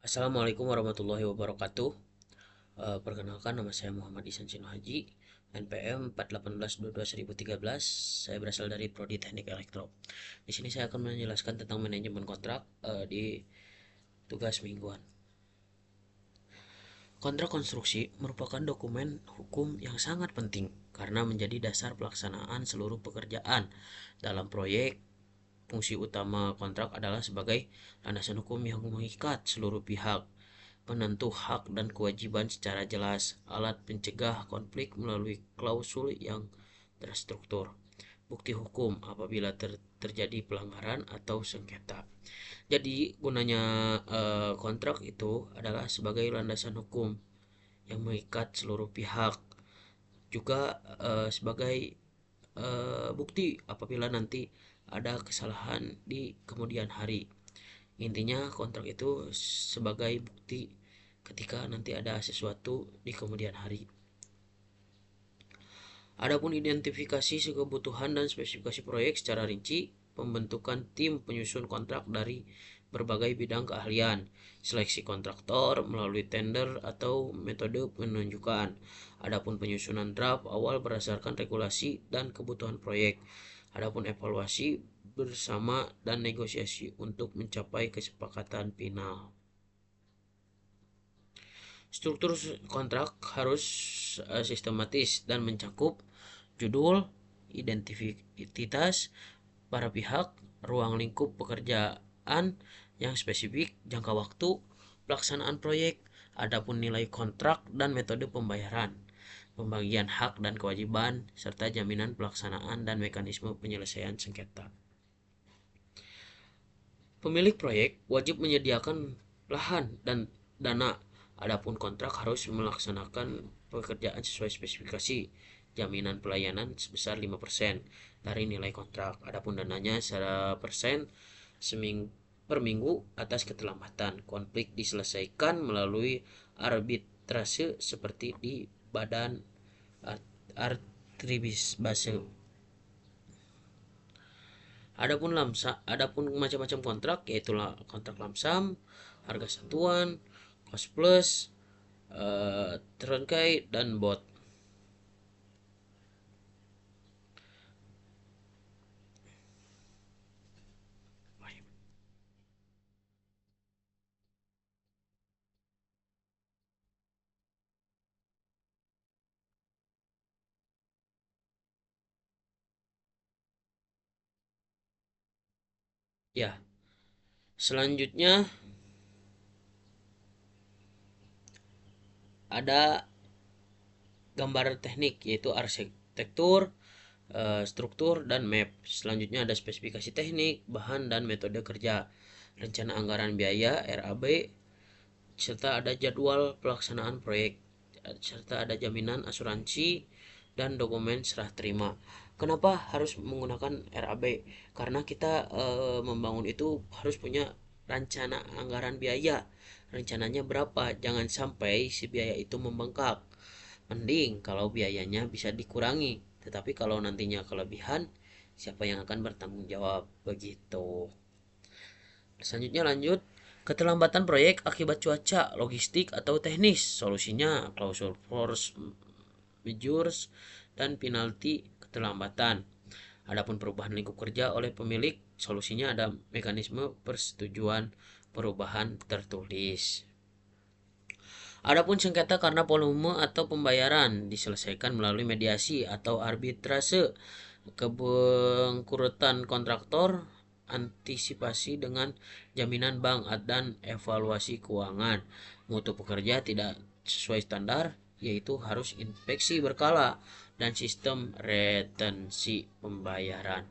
Assalamualaikum warahmatullahi wabarakatuh. Perkenalkan nama saya Muhammad Ihsan Sino Haji, NPM 41822-1013. Saya berasal dari Prodi Teknik Elektro. Di sini saya akan menjelaskan tentang manajemen kontrak di tugas mingguan. Kontrak konstruksi merupakan dokumen hukum yang sangat penting karena menjadi dasar pelaksanaan seluruh pekerjaan dalam proyek. Fungsi utama kontrak adalah sebagai landasan hukum yang mengikat seluruh pihak, penentu hak dan kewajiban secara jelas, alat pencegah konflik melalui klausul yang terstruktur, bukti hukum apabila terjadi pelanggaran atau sengketa. Jadi gunanya kontrak itu adalah sebagai landasan hukum yang mengikat seluruh pihak, juga sebagai bukti apabila nanti ada kesalahan di kemudian hari. Intinya kontrak itu sebagai bukti ketika nanti ada sesuatu di kemudian hari. Adapun identifikasi kebutuhan dan spesifikasi proyek secara rinci, pembentukan tim penyusun kontrak dari berbagai bidang keahlian, seleksi kontraktor melalui tender atau metode penunjukan. Adapun penyusunan draft awal berdasarkan regulasi dan kebutuhan proyek. Adapun evaluasi bersama dan negosiasi untuk mencapai kesepakatan final. Struktur kontrak harus sistematis dan mencakup judul, identitas para pihak, ruang lingkup pekerjaan yang spesifik, jangka waktu, pelaksanaan proyek, adapun nilai kontrak dan metode pembayaran, pembagian hak dan kewajiban, serta jaminan pelaksanaan dan mekanisme penyelesaian sengketa. Pemilik proyek wajib menyediakan lahan dan dana. Adapun kontrak harus melaksanakan pekerjaan sesuai spesifikasi. Jaminan pelayanan sebesar 5% dari nilai kontrak. Adapun dananya secara persen per minggu atas keterlambatan. Konflik diselesaikan melalui arbitrase seperti di badan arbitrase. Adapun macam-macam kontrak yaitu kontrak lamsam, harga satuan, cost plus, turnkey dan bot. Ya, selanjutnya ada gambar teknik yaitu arsitektur, struktur dan map. Selanjutnya ada spesifikasi teknik, bahan dan metode kerja, rencana anggaran biaya (RAB), serta ada jadwal pelaksanaan proyek, serta ada jaminan asuransi dan dokumen serah terima. Kenapa harus menggunakan RAB? Karena kita membangun itu harus punya rencana anggaran biaya. Rencananya berapa? Jangan sampai si biaya itu membengkak. Mending kalau biayanya bisa dikurangi. Tetapi kalau nantinya kelebihan, siapa yang akan bertanggung jawab? Begitu. Selanjutnya lanjut. Keterlambatan proyek akibat cuaca, logistik, atau teknis. Solusinya klausul force majeure dan penalti keterlambatan. Adapun perubahan lingkup kerja oleh pemilik, solusinya ada mekanisme persetujuan perubahan tertulis. Adapun sengketa karena volume atau pembayaran diselesaikan melalui mediasi atau arbitrase. Kebangkrutan kontraktor antisipasi dengan jaminan bank dan evaluasi keuangan. Mutu pekerja tidak sesuai standar, yaitu harus inspeksi berkala dan sistem retensi pembayaran.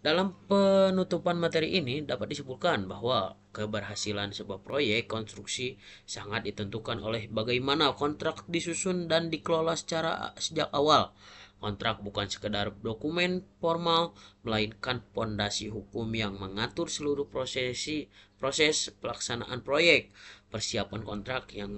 Dalam penutupan materi ini dapat disimpulkan bahwa keberhasilan sebuah proyek konstruksi sangat ditentukan oleh bagaimana kontrak disusun dan dikelola secara sejak awal. Kontrak bukan sekedar dokumen formal, melainkan pondasi hukum yang mengatur seluruh proses pelaksanaan proyek. Persiapan kontrak yang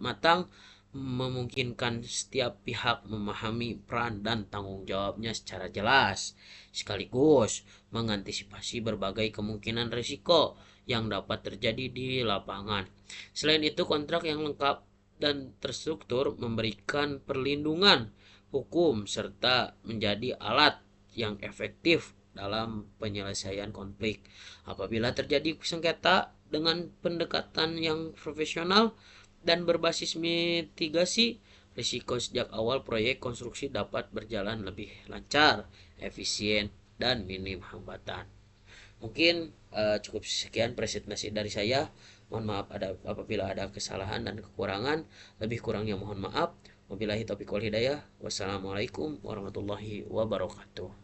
matang memungkinkan setiap pihak memahami peran dan tanggung jawabnya secara jelas, sekaligus mengantisipasi berbagai kemungkinan risiko yang dapat terjadi di lapangan. Selain itu, kontrak yang lengkap dan terstruktur memberikan perlindungan hukum serta menjadi alat yang efektif dalam penyelesaian konflik. Apabila terjadi sengketa dengan pendekatan yang profesional dan berbasis mitigasi risiko sejak awal, proyek konstruksi dapat berjalan lebih lancar, efisien, dan minim hambatan. Mungkin cukup sekian presentasi dari saya. Mohon maaf apabila ada kesalahan dan kekurangan. Lebih kurangnya mohon maaf. Wabillahi taufiq wal hidayah. Wassalamualaikum warahmatullahi wabarakatuh.